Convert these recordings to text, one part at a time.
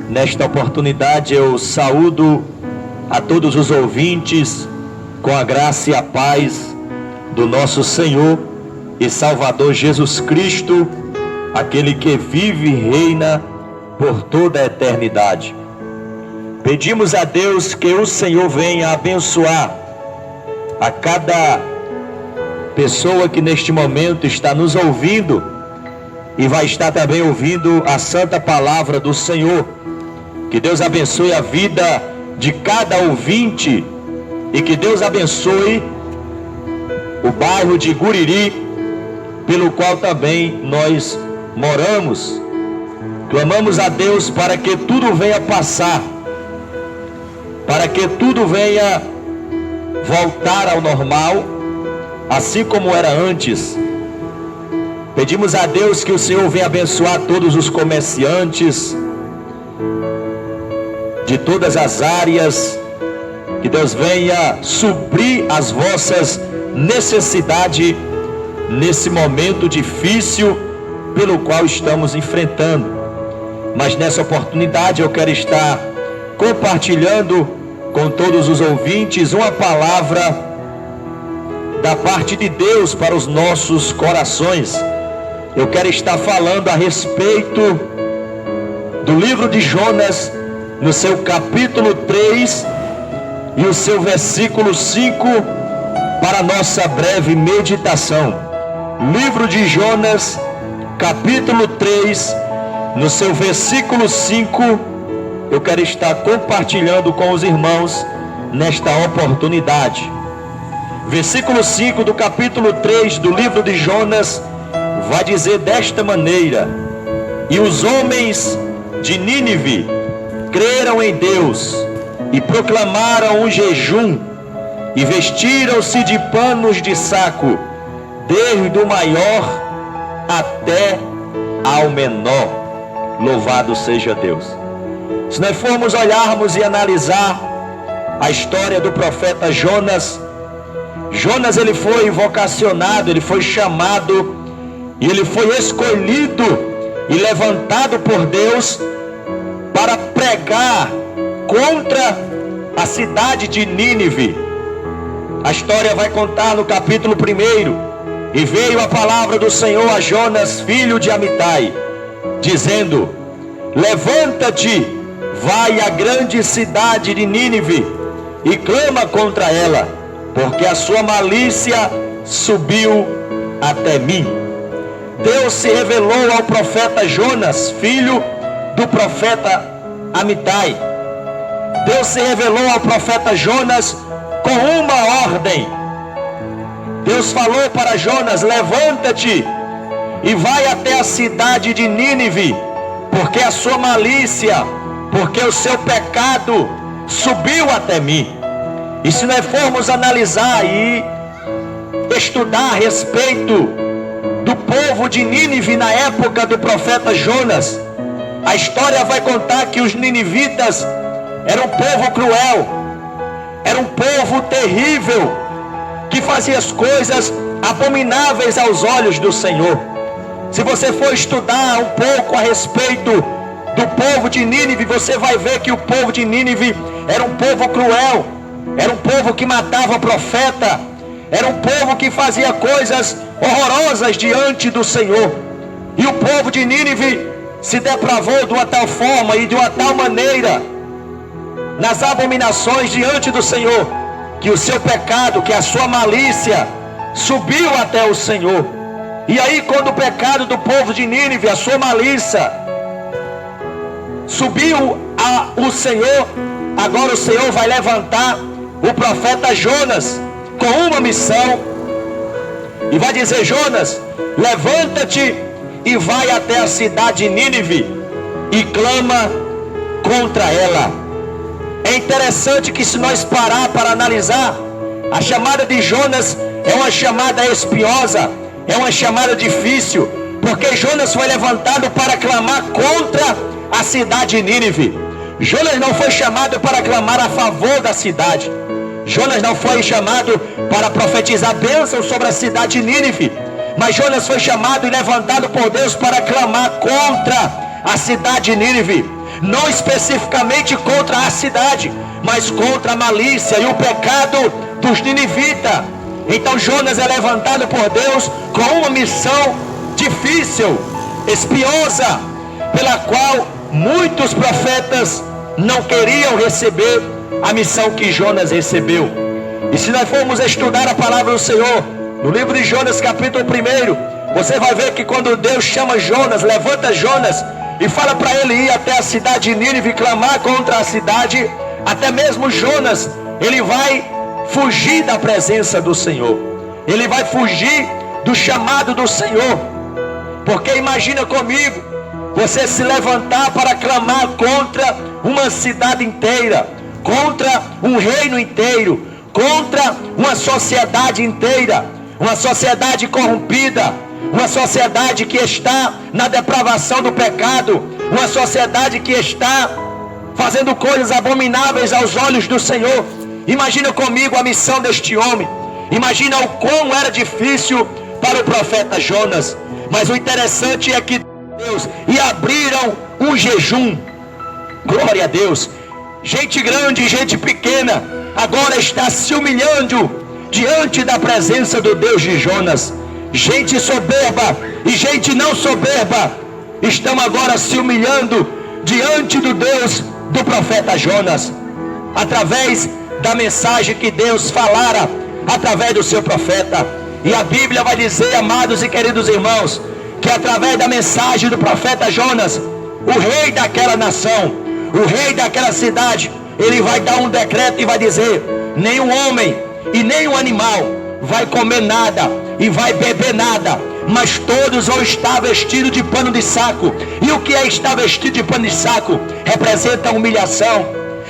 Nesta oportunidade eu saúdo a todos os ouvintes com a graça e a paz do nosso Senhor e Salvador Jesus Cristo, aquele que vive e reina por toda a eternidade. Pedimos a Deus que o Senhor venha abençoar a cada pessoa que neste momento está nos ouvindo e vai estar também ouvindo a santa palavra do Senhor. Que Deus abençoe a vida de cada ouvinte e que Deus abençoe o bairro de Guriri, pelo qual também nós moramos. Clamamos a Deus para que tudo venha passar, para que tudo venha voltar ao normal, assim como era antes. Pedimos a Deus que o Senhor venha abençoar todos os comerciantes de todas as áreas, que Deus venha suprir as vossas necessidades nesse momento difícil pelo qual estamos enfrentando. Mas nessa oportunidade eu quero estar compartilhando com todos os ouvintes uma palavra da parte de Deus para os nossos corações. Eu quero estar falando a respeito do livro de Jonas, no seu capítulo 3 e o seu versículo 5, para a nossa breve meditação. Livro de Jonas, capítulo 3, no seu versículo 5, eu quero estar compartilhando com os irmãos nesta oportunidade. Versículo 5 do capítulo 3 do livro de Jonas vai dizer desta maneira: E os homens de Nínive creram em Deus e proclamaram um jejum e vestiram-se de panos de saco, desde o maior até ao menor. Louvado seja Deus. Se nós formos olharmos e analisar a história do profeta Jonas, Jonas ele foi vocacionado, ele foi chamado e ele foi escolhido e levantado por Deus para pregar contra a cidade de Nínive. A história vai contar no capítulo 1: E veio a palavra do Senhor a Jonas, filho de Amitai, dizendo: Levanta-te, vai à grande cidade de Nínive e clama contra ela, porque a sua malícia subiu até mim. Deus se revelou ao profeta Jonas, filho do profeta Amitai. Deus se revelou ao profeta Jonas com uma ordem. Deus falou para Jonas: levanta-te e vai até a cidade de Nínive, porque a sua malícia, porque o seu pecado subiu até mim. E se nós formos analisar e estudar a respeito do povo de Nínive na época do profeta Jonas, a história vai contar que os ninivitas eram um povo cruel, era um povo terrível, que fazia as coisas abomináveis aos olhos do Senhor. Se você for estudar um pouco a respeito do povo de Nínive, você vai ver que o povo de Nínive era um povo cruel, era um povo que matava profeta, era um povo que fazia coisas horrorosas diante do Senhor. E o povo de Nínive se depravou de uma tal forma e de uma tal maneira nas abominações diante do Senhor, que o seu pecado, que a sua malícia subiu até o Senhor. E aí, quando o pecado do povo de Nínive, a sua malícia subiu ao Senhor, agora o Senhor vai levantar o profeta Jonas com uma missão e vai dizer: Jonas, levanta-te e vai até a cidade de Nínive e clama contra ela. É interessante que, se nós parar para analisar, a chamada de Jonas é uma chamada espinhosa, é uma chamada difícil, porque Jonas foi levantado para clamar contra a cidade de Nínive. Jonas não foi chamado para clamar a favor da cidade. Jonas não foi chamado para profetizar bênção sobre a cidade de Nínive, mas Jonas foi chamado e levantado por Deus para clamar contra a cidade de Nínive, não especificamente contra a cidade, mas contra a malícia e o pecado dos ninivitas. Então Jonas é levantado por Deus com uma missão difícil, espinhosa, pela qual muitos profetas não queriam receber a missão que Jonas recebeu. E se nós formos estudar a palavra do Senhor, no livro de Jonas capítulo 1, você vai ver que quando Deus chama Jonas, levanta Jonas e fala para ele ir até a cidade de Nínive, clamar contra a cidade, até mesmo Jonas, ele vai fugir da presença do Senhor, ele vai fugir do chamado do Senhor. Porque imagina comigo, você se levantar para clamar contra uma cidade inteira, contra um reino inteiro, contra uma sociedade inteira, uma sociedade corrompida, uma sociedade que está na depravação do pecado, uma sociedade que está fazendo coisas abomináveis aos olhos do Senhor. Imagina comigo a missão deste homem, imagina o quão era difícil para o profeta Jonas. Mas o interessante é que Deus, e abriram um jejum, glória a Deus, gente grande e gente pequena, agora está se humilhando diante da presença do Deus de Jonas. Gente soberba e gente não soberba estão agora se humilhando diante do Deus do profeta Jonas, através da mensagem que Deus falara através do seu profeta. E a Bíblia vai dizer, amados e queridos irmãos, que através da mensagem do profeta Jonas, o rei daquela nação, o rei daquela cidade, ele vai dar um decreto e vai dizer: nenhum homem e nenhum animal vai comer nada e vai beber nada, mas todos vão estar vestidos de pano de saco. E o que é estar vestido de pano de saco? Representa humilhação,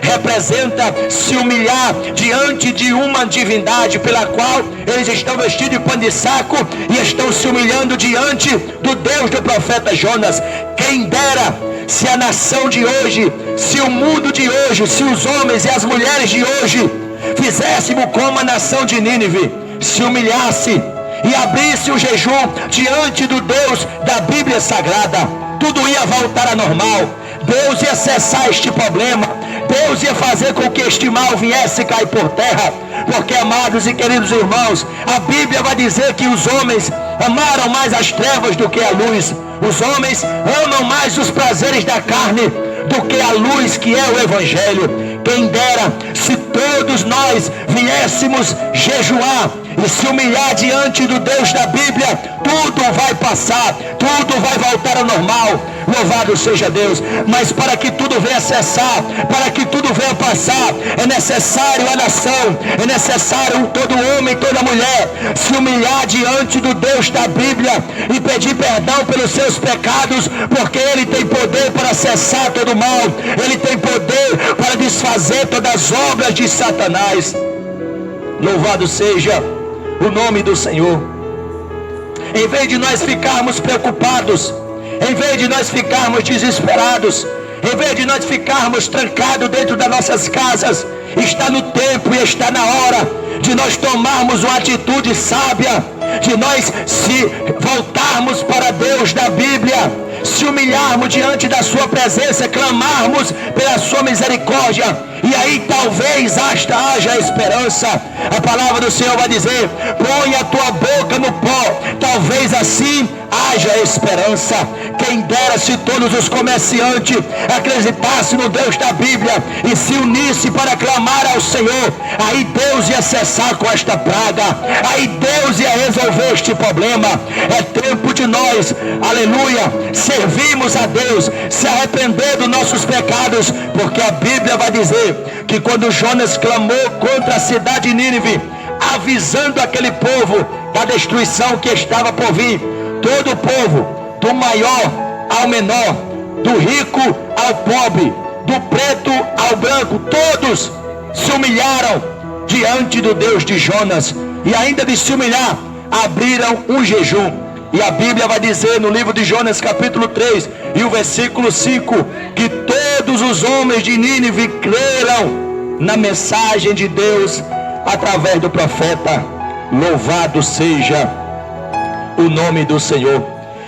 representa se humilhar diante de uma divindade pela qual eles estão vestidos de pano de saco e estão se humilhando diante do Deus do profeta Jonas. Quem dera se a nação de hoje, se o mundo de hoje, se os homens e as mulheres de hoje fizéssemos como a nação de Nínive, se humilhasse e abrisse o jejum diante do Deus da Bíblia Sagrada, tudo ia voltar a normal. Deus ia cessar este problema, Deus ia fazer com que este mal viesse cair por terra. Porque, amados e queridos irmãos, a Bíblia vai dizer que os homens amaram mais as trevas do que a luz. Os homens amam mais os prazeres da carne do que a luz que é o Evangelho. Quem dera se todos nós viéssemos jejuar e se humilhar diante do Deus da Bíblia, tudo vai passar, tudo vai voltar ao normal. Louvado seja Deus. Mas para que tudo venha cessar, para que tudo venha passar, é necessário a nação, é necessário todo homem, toda mulher se humilhar diante do Deus da Bíblia e pedir perdão pelos seus pecados, porque Ele tem poder para cessar todo mal, Ele tem poder para desfazer todas as obras de Satanás. Louvado seja o nome do Senhor. Em vez de nós ficarmos preocupados, em vez de nós ficarmos desesperados, em vez de nós ficarmos trancados dentro das nossas casas, está no tempo e está na hora de nós tomarmos uma atitude sábia, de nós se voltarmos para Deus da Bíblia, se humilharmos diante da sua presença, clamarmos pela sua misericórdia, e aí talvez haja esperança. A palavra do Senhor vai dizer: põe a tua boca no pó, talvez assim haja esperança. Quem dera se todos os comerciantes acreditassem no Deus da Bíblia e se unissem para clamar ao Senhor, aí Deus ia cessar com esta praga, aí Deus ia resolver este problema. É tempo de nós, aleluia, servirmos a Deus, se arrepender dos nossos pecados, porque a Bíblia vai dizer que quando Jonas clamou contra a cidade de Nínive, avisando aquele povo da destruição que estava por vir, todo o povo, do maior ao menor, do rico ao pobre, do preto ao branco, todos se humilharam diante do Deus de Jonas, e ainda de se humilhar, abriram um jejum. E a Bíblia vai dizer no livro de Jonas capítulo 3 e o versículo 5, que todos os homens de Nínive creram na mensagem de Deus através do profeta. Louvado seja o nome do Senhor.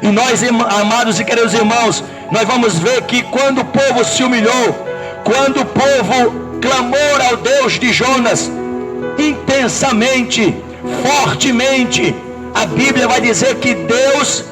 E nós, amados e queridos irmãos, nós vamos ver que quando o povo se humilhou, quando o povo clamou ao Deus de Jonas, intensamente, fortemente, a Bíblia vai dizer que Deus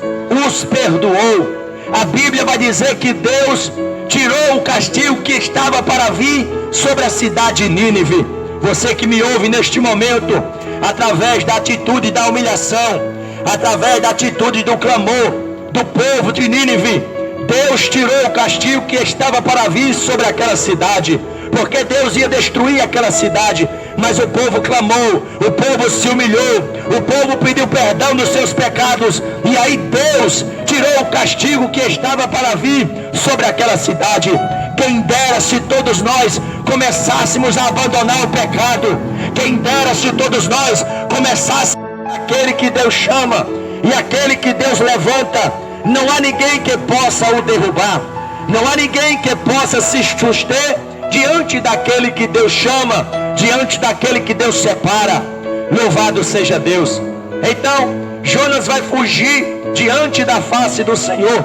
os perdoou. A Bíblia vai dizer que Deus tirou o castigo que estava para vir sobre a cidade de Nínive. Você que me ouve neste momento, através da atitude da humilhação, através da atitude do clamor do povo de Nínive, Deus tirou o castigo que estava para vir sobre aquela cidade, porque Deus ia destruir aquela cidade. Mas o povo clamou, o povo se humilhou, o povo pediu perdão dos seus pecados, e aí Deus tirou o castigo que estava para vir sobre aquela cidade. Quem dera se todos nós começássemos a abandonar o pecado. Quem dera se todos nós começássemos aquele que Deus chama e aquele que Deus levanta. Não há ninguém que possa o derrubar, não há ninguém que possa se suster diante daquele que Deus chama, diante daquele que Deus separa. Louvado seja Deus. Então Jonas vai fugir diante da face do Senhor,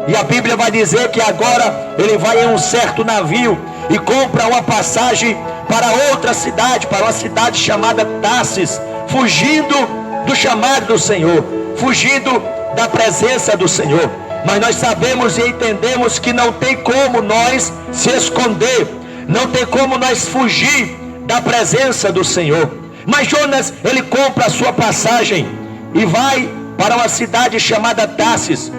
e a Bíblia vai dizer que agora ele vai em um certo navio e compra uma passagem para outra cidade, para uma cidade chamada Tarsis, fugindo do chamado do Senhor, fugindo da presença do Senhor. Mas nós sabemos e entendemos que não tem como nós se esconder, não tem como nós fugir da presença do Senhor. Mas Jonas, ele compra a sua passagem e vai para uma cidade chamada Tarsis.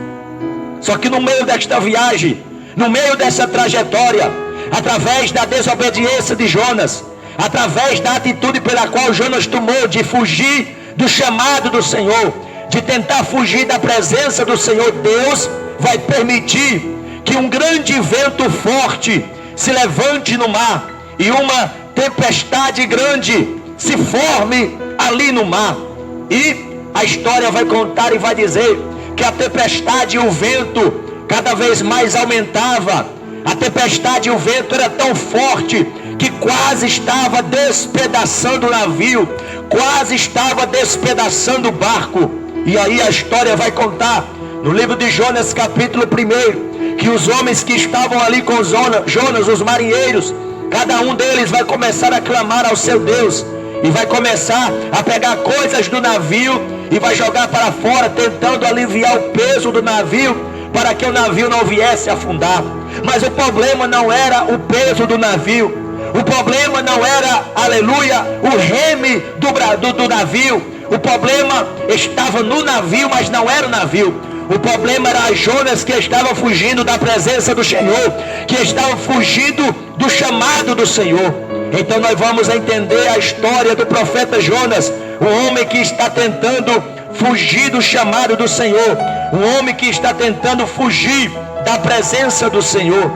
Só que no meio desta viagem, no meio dessa trajetória, através da desobediência de Jonas, através da atitude pela qual Jonas tomou de fugir do chamado do Senhor, de tentar fugir da presença do Senhor, Deus vai permitir que um grande vento forte se levante no mar e uma tempestade grande se forme ali no mar. E a história vai contar e vai dizer que a tempestade e o vento cada vez mais aumentava. A tempestade e o vento era tão forte que quase estava despedaçando o navio, quase estava despedaçando o barco. E aí a história vai contar no livro de Jonas, capítulo 1, que os homens que estavam ali com Jonas, os marinheiros, cada um deles vai começar a clamar ao seu Deus, e vai começar a pegar coisas do navio e vai jogar para fora, tentando aliviar o peso do navio, para que o navio não viesse a afundar. Mas o problema não era o peso do navio, o problema não era, aleluia, o reme do navio. O problema estava no navio, mas não era o navio. O problema era Jonas, que estava fugindo da presença do Senhor, que estava fugindo do chamado do Senhor. Então nós vamos entender a história do profeta Jonas, um homem que está tentando fugir do chamado do Senhor, um homem que está tentando fugir da presença do Senhor.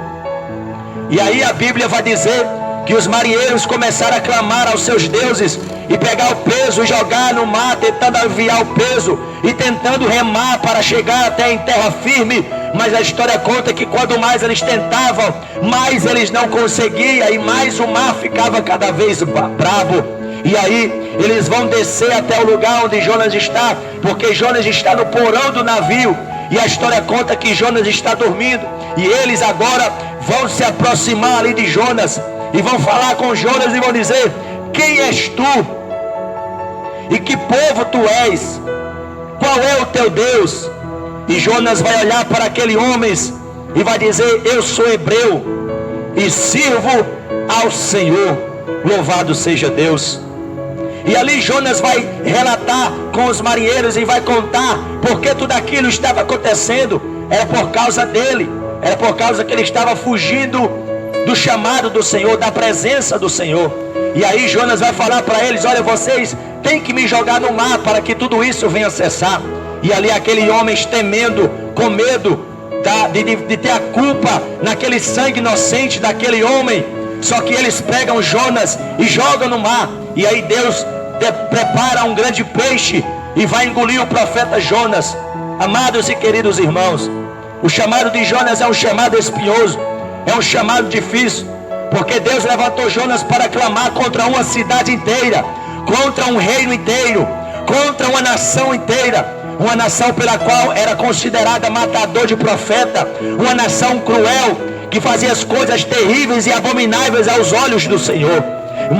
E aí a Bíblia vai dizer que os marinheiros começaram a clamar aos seus deuses e pegar o peso e jogar no mar, tentando aliviar o peso e tentando remar para chegar até em terra firme. Mas a história conta que quanto mais eles tentavam, mais eles não conseguiam, e mais o mar ficava cada vez bravo. E aí eles vão descer até o lugar onde Jonas está, porque Jonas está no porão do navio, e a história conta que Jonas está dormindo, e eles agora vão se aproximar ali de Jonas e vão falar com Jonas e vão dizer: quem és tu? E que povo tu és? Qual é o teu Deus? E Jonas vai olhar para aqueles homens e vai dizer: eu sou hebreu e sirvo ao Senhor. Louvado seja Deus. E ali Jonas vai relatar com os marinheiros e vai contar porque tudo aquilo estava acontecendo. Era por causa dele, era por causa que ele estava fugindo do chamado do Senhor, da presença do Senhor. E aí Jonas vai falar para eles: olha, vocês têm que me jogar no mar para que tudo isso venha cessar. E ali aqueles homens temendo, com medo de ter a culpa naquele sangue inocente daquele homem. Só que eles pegam Jonas e jogam no mar, e aí Deus prepara um grande peixe e vai engolir o profeta Jonas. Amados e queridos irmãos, o chamado de Jonas é um chamado espinhoso, é um chamado difícil, porque Deus levantou Jonas para clamar contra uma cidade inteira, contra um reino inteiro, contra uma nação inteira. uma nação pela qual era considerada matador de profeta, uma nação cruel, que fazia as coisas terríveis e abomináveis aos olhos do Senhor.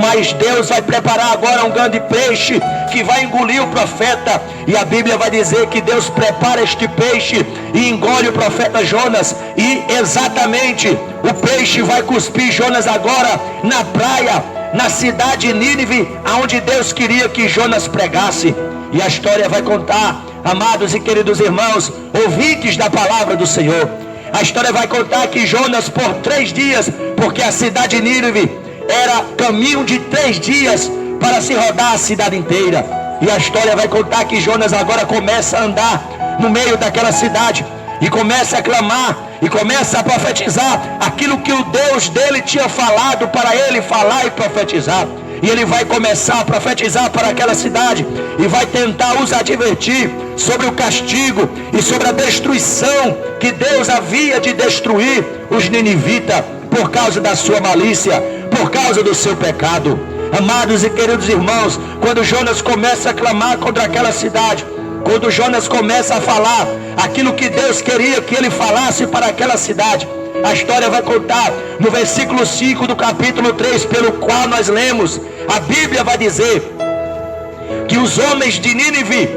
Mas Deus vai preparar agora um grande peixe que vai engolir o profeta. E a Bíblia vai dizer que Deus prepara este peixe e engole o profeta Jonas. E exatamente o peixe vai cuspir Jonas agora na praia, na cidade de Nínive, aonde Deus queria que Jonas pregasse. E a história vai contar, amados e queridos irmãos, ouvintes da palavra do Senhor, a história vai contar que Jonas, por 3 dias, porque a cidade de Nínive era caminho de 3 dias para se rodar a cidade inteira. E a história vai contar que Jonas agora começa a andar no meio daquela cidade e começa a clamar e começa a profetizar aquilo que o Deus dele tinha falado para ele falar e profetizar. E ele vai começar a profetizar para aquela cidade e vai tentar os advertir sobre o castigo e sobre a destruição que Deus havia de destruir os ninivitas por causa da sua malícia, por causa do seu pecado. Amados e queridos irmãos, quando Jonas começa a clamar contra aquela cidade, quando Jonas começa a falar aquilo que Deus queria que ele falasse para aquela cidade, a história vai contar no versículo 5 do capítulo 3, pelo qual nós lemos. A Bíblia vai dizer que os homens de Nínive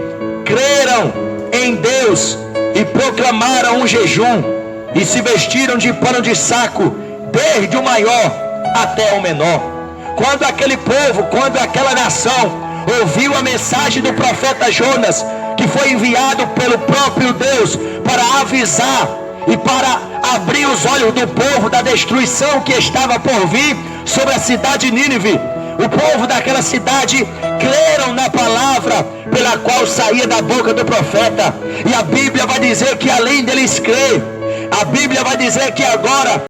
creram em Deus e proclamaram um jejum e se vestiram de pano de saco, desde o maior até o menor. Quando aquele povo, quando aquela nação ouviu a mensagem do profeta Jonas, que foi enviado pelo próprio Deus para avisar e para abrir os olhos do povo da destruição que estava por vir sobre a cidade de Nínive, o povo daquela cidade creram na palavra pela qual saía da boca do profeta. E a Bíblia vai dizer que além deles crer, a Bíblia vai dizer que agora